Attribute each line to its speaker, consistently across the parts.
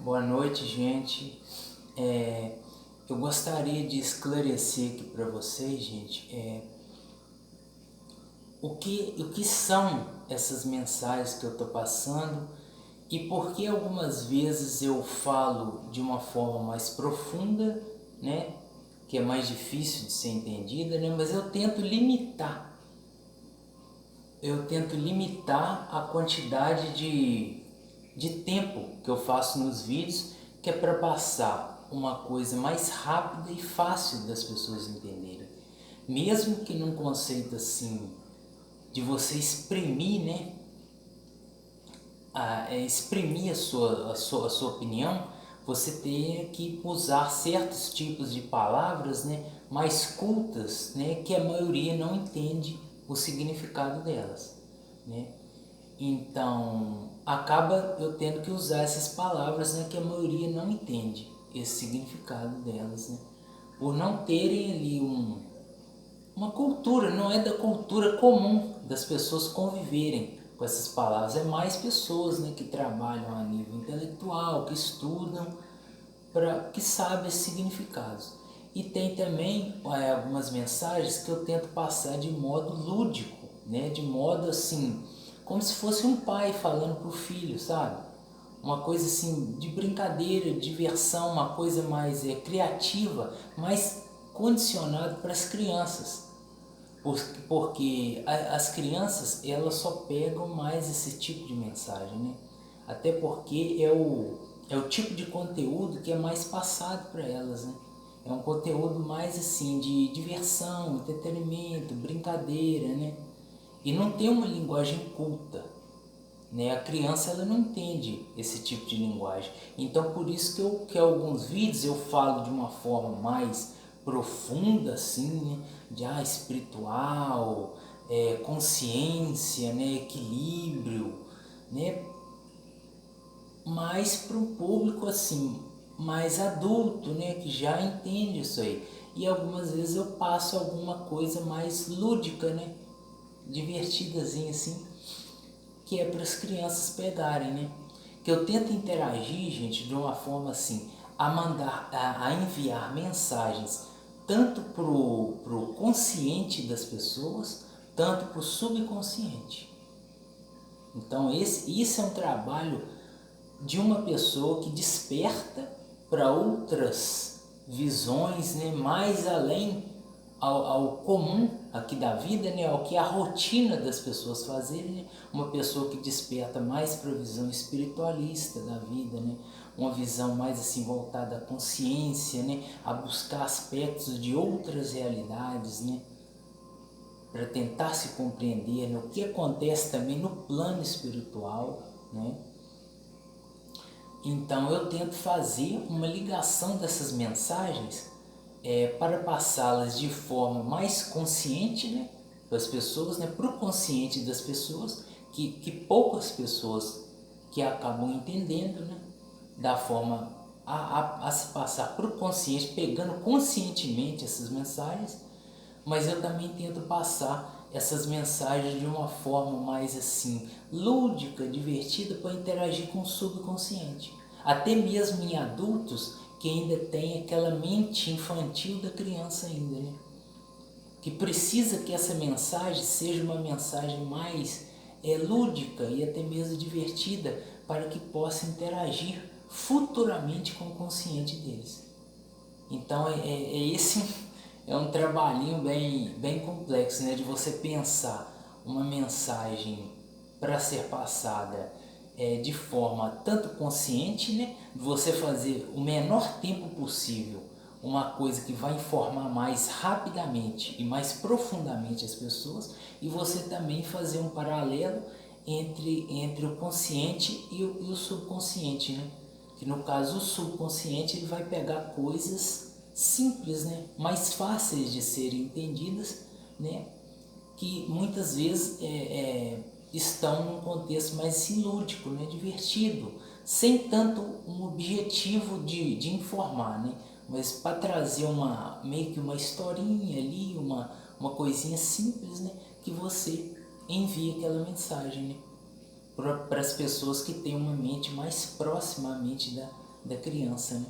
Speaker 1: Boa noite, gente. Eu gostaria de esclarecer aqui para vocês, gente, o que são essas mensagens que eu estou passando e por que algumas vezes eu falo de uma forma mais profunda, né, que é mais difícil de ser entendida, né, mas eu tento limitar a quantidade de tempo que eu faço nos vídeos, que é para passar uma coisa mais rápida e fácil das pessoas entenderem. Mesmo que num conceito assim, de você exprimir, né? Exprimir a sua opinião, você tem que usar certos tipos de palavras, né, mais cultas, né, que a maioria não entende o significado delas, né? Então, acaba eu tendo que usar essas palavras, né, que a maioria não entende esse significado delas, né? Por não terem ali uma cultura, não é da cultura comum das pessoas conviverem com essas palavras. É mais pessoas, né, que trabalham a nível intelectual, que estudam, que sabem esses significados. E tem também algumas mensagens que eu tento passar de modo lúdico, né, de modo assim, como se fosse um pai falando para o filho, sabe? Uma coisa assim de brincadeira, diversão, uma coisa mais criativa, mais condicionada para as crianças, porque as crianças elas só pegam mais esse tipo de mensagem, né? Até porque é o tipo de conteúdo que é mais passado para elas, né? É um conteúdo mais assim de diversão, entretenimento, brincadeira, né? E não tem uma linguagem culta, né? A criança ela não entende esse tipo de linguagem. Então por isso que alguns vídeos eu falo de uma forma mais profunda assim, né? De espiritual, consciência, né? Equilíbrio, né? Mais para um público assim mais adulto, né? Que já entende isso aí. E algumas vezes eu passo alguma coisa mais lúdica, né? Divertidazinha assim, que é para as crianças pegarem, né? Que eu tento interagir, gente, de uma forma assim, a enviar mensagens tanto pro consciente das pessoas, tanto pro subconsciente. Então isso é um trabalho de uma pessoa que desperta para outras visões, né, mais além ao comum aqui da vida, né, ao que é a rotina das pessoas fazerem, né? Uma pessoa que desperta mais para a visão espiritualista da vida, né? Uma visão mais assim voltada à consciência, né? A buscar aspectos de outras realidades, né? Para tentar se compreender, né? O que acontece também no plano espiritual, né? Então eu tento fazer uma ligação dessas mensagens para passá-las de forma mais consciente, né, para as pessoas, né, para o consciente das pessoas, que poucas pessoas que acabam entendendo, né, da forma a se passar para o consciente, pegando conscientemente essas mensagens, mas eu também tento passar essas mensagens de uma forma mais assim lúdica, divertida, para interagir com o subconsciente. Até mesmo em adultos que ainda tem aquela mente infantil da criança ainda, né? Que precisa que essa mensagem seja uma mensagem mais lúdica e até mesmo divertida para que possa interagir futuramente com o consciente deles. Então esse é um trabalhinho bem complexo, né? De você pensar uma mensagem para ser passada de forma tanto consciente, né? De você fazer o menor tempo possível uma coisa que vai informar mais rapidamente e mais profundamente as pessoas, e você também fazer um paralelo entre o consciente e o subconsciente, né? Que no caso o subconsciente ele vai pegar coisas simples, né, mais fáceis de serem entendidas, né, que muitas vezes estão num contexto mais assim, lúdico, né, divertido, sem tanto um objetivo de informar, né, mas para trazer meio que uma historinha ali, uma coisinha simples, né, que você envia aquela mensagem, né, para as pessoas que têm uma mente mais próxima à mente da criança, né?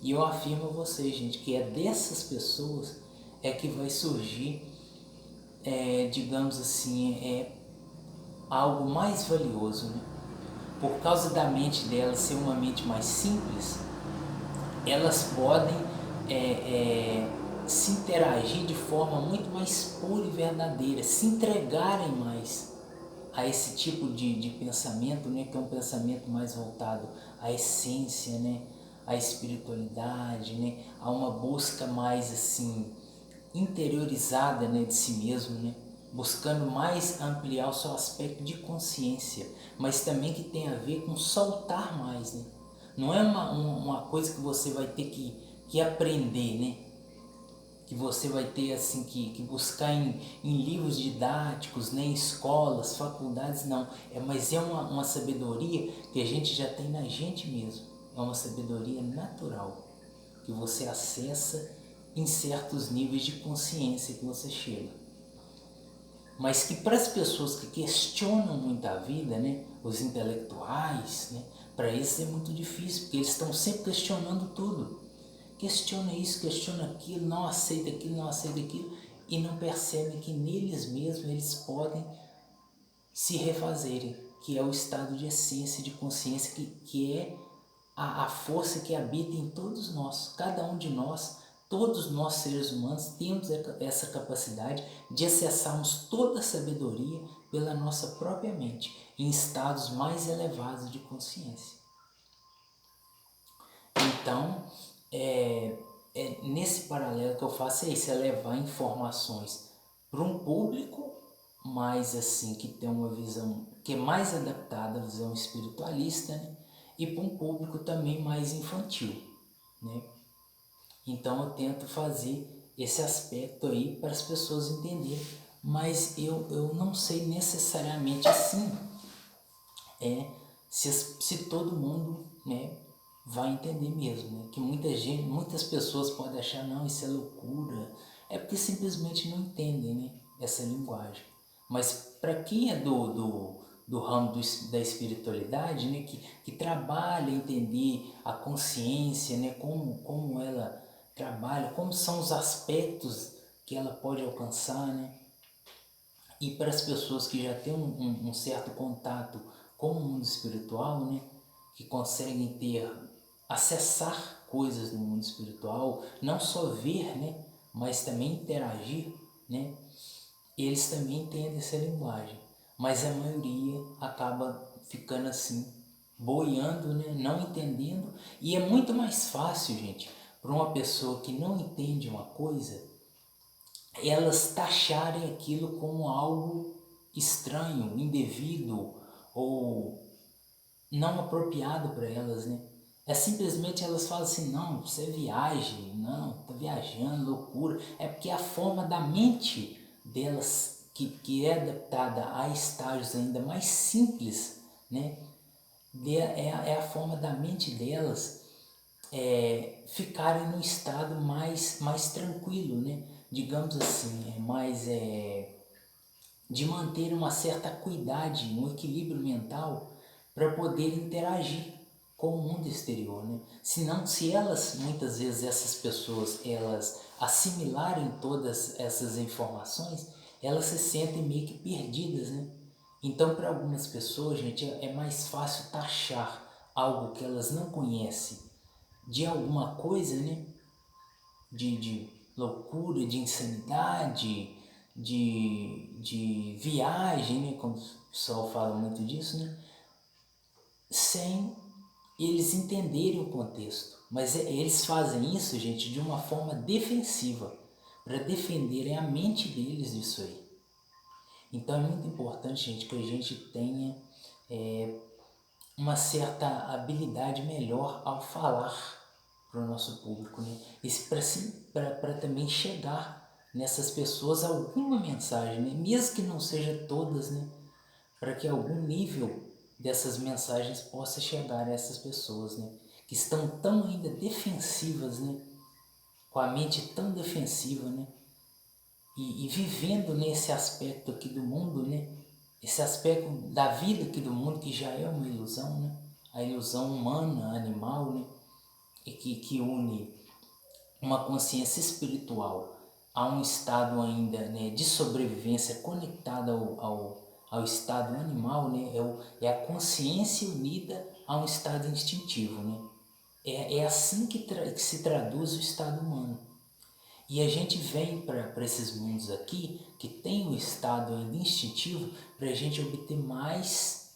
Speaker 1: E eu afirmo a vocês, gente, que é dessas pessoas é que vai surgir, digamos assim, algo mais valioso, né? Por causa da mente delas ser uma mente mais simples, elas podem se interagir de forma muito mais pura e verdadeira, se entregarem mais a esse tipo de pensamento, né, que é um pensamento mais voltado à essência, né, à espiritualidade, né, a uma busca mais assim interiorizada, né, de si mesmo, né, buscando mais ampliar o seu aspecto de consciência, mas também que tem a ver com soltar mais, né? Não é uma coisa que você vai ter que aprender, né? Que você vai ter assim que buscar em livros didáticos, né? Em escolas, faculdades, não. Mas é uma sabedoria que a gente já tem na gente mesmo. É uma sabedoria natural que você acessa em certos níveis de consciência que você chega. Mas que para as pessoas que questionam muito a vida, né, os intelectuais, né, para eles é muito difícil, porque eles estão sempre questionando tudo. Questiona isso, questiona aquilo, não aceita aquilo, não aceita aquilo, e não percebem que neles mesmos eles podem se refazerem, que é o estado de essência, de consciência, que é a força que habita em todos nós, cada um de nós, todos nós seres humanos temos essa capacidade de acessarmos toda a sabedoria pela nossa própria mente, em estados mais elevados de consciência. Então, nesse paralelo que eu faço é isso, é levar informações para um público mais assim, que tem uma visão que é mais adaptada à visão espiritualista, né? E para um público também mais infantil, né? Então eu tento fazer esse aspecto aí para as pessoas entenderem, mas eu não sei necessariamente assim se todo mundo, né, vai entender mesmo, né? Que muitas pessoas podem achar, não, isso é loucura, é porque simplesmente não entendem, né, essa linguagem. Mas para quem é do ramo da espiritualidade, né, que trabalha entender a consciência, né, como ela trabalha, como são os aspectos que ela pode alcançar, né, e para as pessoas que já têm um certo contato com o mundo espiritual, né, que conseguem acessar coisas no mundo espiritual, não só ver, né, mas também interagir, né, eles também entendem essa linguagem. Mas a maioria acaba ficando assim, boiando, né, não entendendo. E é muito mais fácil, gente, para uma pessoa que não entende uma coisa, elas taxarem aquilo como algo estranho, indevido ou não apropriado para elas, né? É simplesmente elas falam assim, não, isso é viagem, não, tá viajando, loucura. É porque a forma da mente delas, que é adaptada a estágios ainda mais simples, né? É a forma da mente delas ficarem num estado mais tranquilo, né? Digamos assim, de manter uma certa acuidade, um equilíbrio mental para poder interagir com o mundo exterior, né? Senão, se elas, muitas vezes essas pessoas, elas assimilarem todas essas informações, elas se sentem meio que perdidas, né? Então, para algumas pessoas, gente, é mais fácil taxar algo que elas não conhecem de alguma coisa, né? De loucura, de insanidade, de viagem, né? Como o pessoal fala muito disso, né? Sem eles entenderem o contexto. Mas eles fazem isso, gente, de uma forma defensiva, para defenderem a mente deles disso aí. Então é muito importante, gente, que a gente tenha uma certa habilidade melhor ao falar para o nosso público, né? Para também chegar nessas pessoas alguma mensagem, né? Mesmo que não seja todas, né? Para que algum nível dessas mensagens possa chegar a essas pessoas, né? Que estão tão ainda defensivas, né? Com a mente tão defensiva, né? E vivendo nesse aspecto aqui do mundo, né? Esse aspecto da vida aqui do mundo que já é uma ilusão, né? a ilusão humana, animal, né? E que une uma consciência espiritual a um estado ainda, né, de sobrevivência conectada ao estado animal, né? É a consciência unida a um estado instintivo, né? É assim que se traduz o estado humano. E a gente vem para esses mundos aqui, que tem o estado ainda instintivo, para a gente obter mais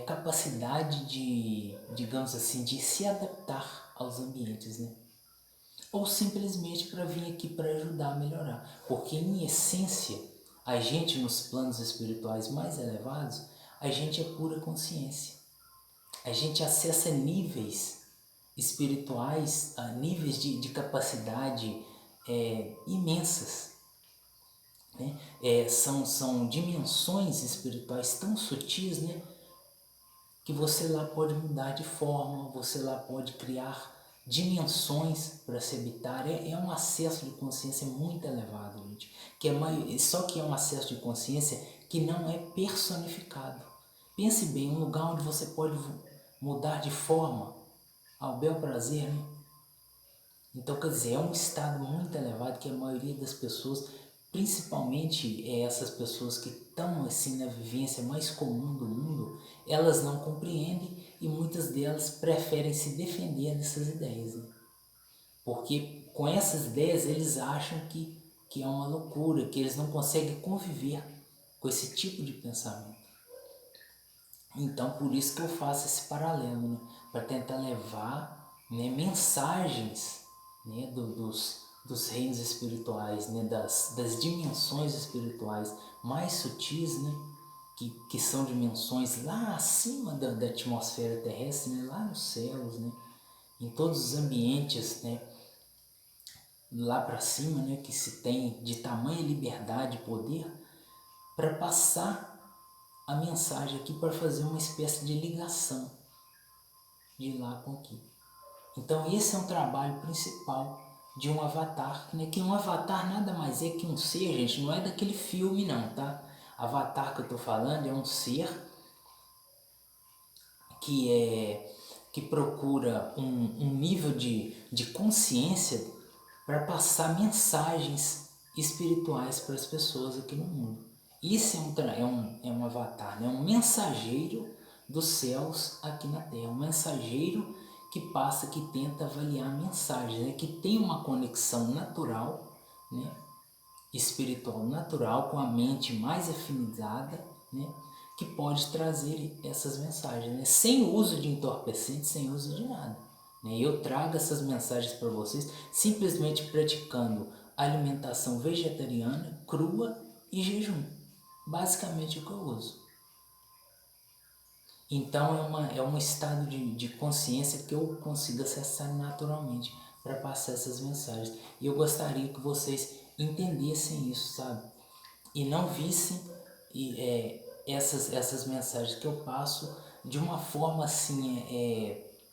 Speaker 1: capacidade de, digamos assim, de se adaptar aos ambientes, né? Ou simplesmente para vir aqui para ajudar a melhorar. Porque em essência, a gente nos planos espirituais mais elevados, a gente é pura consciência. A gente acessa níveis espirituais, níveis de capacidade imensas. Né? São dimensões espirituais tão sutis, né? Que você lá pode mudar de forma, você lá pode criar dimensões para se habitar. É um acesso de consciência muito elevado, gente. Só que é um acesso de consciência que não é personificado. Pense bem, um lugar onde você pode mudar de forma ao bel prazer, né? Então, quer dizer, é um estado muito elevado que a maioria das pessoas, principalmente essas pessoas que estão assim na vivência mais comum do mundo, elas não compreendem e muitas delas preferem se defender dessas ideias, né? Porque com essas ideias eles acham que é uma loucura, que eles não conseguem conviver com esse tipo de pensamento. Então, por isso que eu faço esse paralelo, né? Para tentar levar, né, mensagens, né, dos reinos espirituais, né, das dimensões espirituais mais sutis, né, que são dimensões lá acima da atmosfera terrestre, né, lá nos céus, né, em todos os ambientes, né, lá para cima, né, que se tem de tamanha liberdade e poder para passar a mensagem aqui, para fazer uma espécie de ligação de lá com aqui. Então esse é um trabalho principal de um avatar, né? Que um avatar nada mais é que um ser, gente, não é daquele filme não, tá? Avatar que eu tô falando é um ser que procura um nível de consciência para passar mensagens espirituais para as pessoas aqui no mundo. Isso é um avatar, né? Um mensageiro dos céus aqui na Terra, um mensageiro que passa, que tenta avaliar a mensagem, né? Que tem uma conexão natural, né? Espiritual natural com a mente mais afinizada, né? Que pode trazer essas mensagens, né? Sem uso de entorpecentes, sem uso de nada. Né? Eu trago essas mensagens para vocês simplesmente praticando alimentação vegetariana, crua e jejum. Basicamente o que eu uso. Então é um estado de consciência que eu consigo acessar naturalmente para passar essas mensagens. E eu gostaria que vocês entendessem isso, sabe? E não vissem essas mensagens que eu passo de uma forma assim,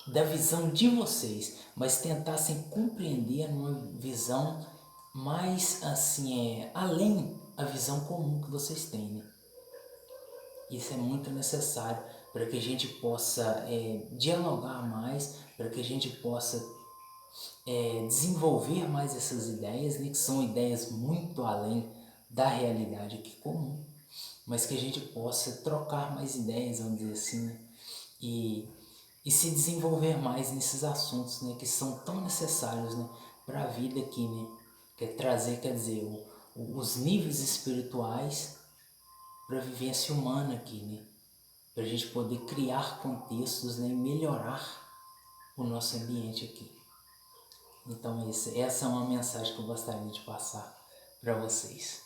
Speaker 1: da visão de vocês, mas tentassem compreender numa visão mais assim, além a visão comum que vocês têm, né? Isso é muito necessário para que a gente possa dialogar mais, para que a gente possa desenvolver mais essas ideias, né, que são ideias muito além da realidade aqui comum, mas que a gente possa trocar mais ideias, vamos dizer assim, né, e se desenvolver mais nesses assuntos, né, que são tão necessários, né, para a vida aqui, né, que é trazer, quer dizer, os níveis espirituais para a vivência humana aqui, né? Para a gente poder criar contextos, né? E melhorar o nosso ambiente aqui. Então essa é uma mensagem que eu gostaria de passar para vocês.